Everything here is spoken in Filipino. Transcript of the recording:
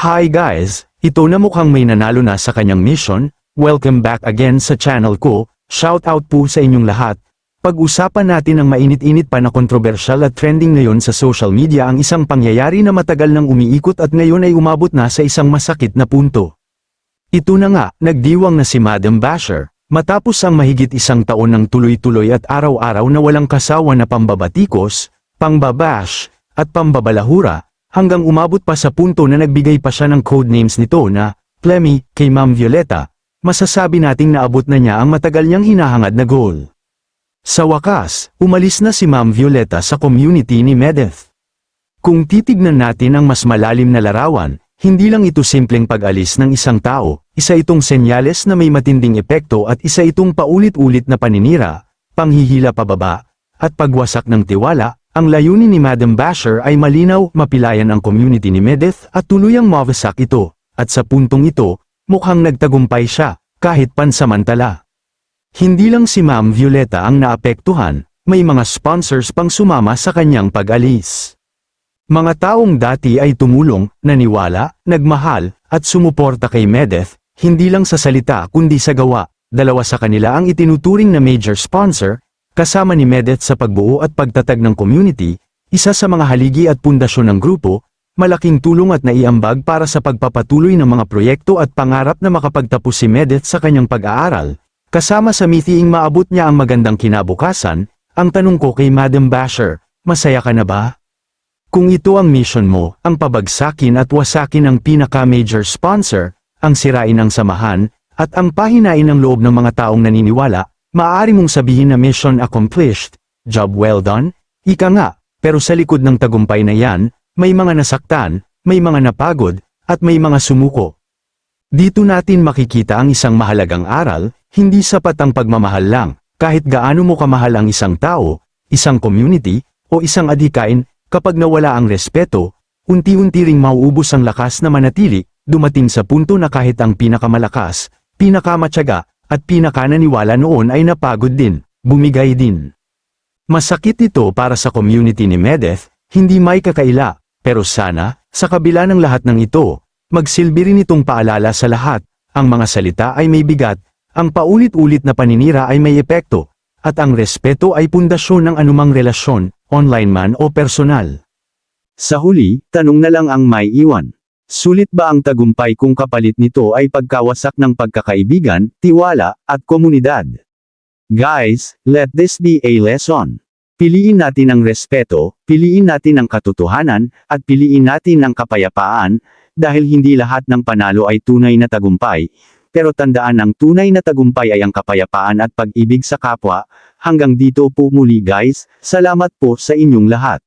Hi guys, ito na mukhang may nanalo na sa kanyang mission. Welcome back again sa channel ko. Shout out po sa inyong lahat. Pag-usapan natin ang mainit-init pa na kontrobersyal at trending ngayon sa social media, ang isang pangyayari na matagal nang umiikot at ngayon ay umabot na sa isang masakit na punto. Ito na nga, nagdiwang na si Madam Basher, matapos ang mahigit isang taon ng tuloy-tuloy at araw-araw na walang kasawa na pambabatikos, pangbabash, at pambabalahura, hanggang umabot pa sa punto na nagbigay pa siya ng codenames nito na Clemmy kay Ma'am Violeta. Masasabi nating naabot na niya ang matagal niyang hinahangad na goal. Sa wakas, umalis na si Ma'am Violeta sa community ni Medeth. Kung titignan natin ang mas malalim na larawan, hindi lang ito simpleng pag-alis ng isang tao, isa itong senyales na may matinding epekto at isa itong paulit-ulit na paninira, panghihila pababa, at pagwasak ng tiwala. Ang layunin ni Madam Basher ay malinaw, mapilayan ang community ni Medeth at tuluyang mawasak ito, at sa puntong ito, mukhang nagtagumpay siya, kahit pansamantala. Hindi lang si Ma'am Violeta ang naapektuhan, may mga sponsors pang sumama sa kanyang pag-alis. Mga taong dati ay tumulong, naniwala, nagmahal, at sumuporta kay Medeth, hindi lang sa salita kundi sa gawa. Dalawa sa kanila ang itinuturing na major sponsor, kasama ni Medeth sa pagbuo at pagtatag ng community, isa sa mga haligi at pundasyon ng grupo, malaking tulong at naiambag para sa pagpapatuloy ng mga proyekto at pangarap na makapagtapos si Medeth sa kanyang pag-aaral. Kasama sa mithiing maabot niya ang magandang kinabukasan. Ang tanong ko kay Madam Basher, masaya ka na ba? Kung ito ang mission mo, ang pabagsakin at wasakin ang pinaka-major sponsor, ang sirain ang samahan, at ang pahinain ng loob ng mga taong naniniwala, maaari mong sabihin na mission accomplished, job well done, ika nga, pero sa likod ng tagumpay na yan, may mga nasaktan, may mga napagod, at may mga sumuko. Dito natin makikita ang isang mahalagang aral, hindi sapat ang pagmamahal lang, kahit gaano mo kamahal ang isang tao, isang community, o isang adhikain, kapag nawala ang respeto, unti-unti ring mauubos ang lakas na manatili, dumating sa punto na kahit ang pinakamalakas, pinakamatyaga, at pinakananiwala noon ay napagod din, bumigay din. Masakit ito para sa community ni Medeth, hindi may kakaila, pero sana, sa kabila ng lahat ng ito, magsilbi rin itong paalala sa lahat, ang mga salita ay may bigat, ang paulit-ulit na paninira ay may epekto, at ang respeto ay pundasyon ng anumang relasyon, online man o personal. Sa huli, tanong na lang ang may iwan. Sulit ba ang tagumpay kung kapalit nito ay pagkawasak ng pagkakaibigan, tiwala, at komunidad? Guys, let this be a lesson. Piliin natin ang respeto, piliin natin ang katotohanan, at piliin natin ang kapayapaan, dahil hindi lahat ng panalo ay tunay na tagumpay, pero tandaan ang tunay na tagumpay ay ang kapayapaan at pag-ibig sa kapwa. Hanggang dito po muli guys, salamat po sa inyong lahat.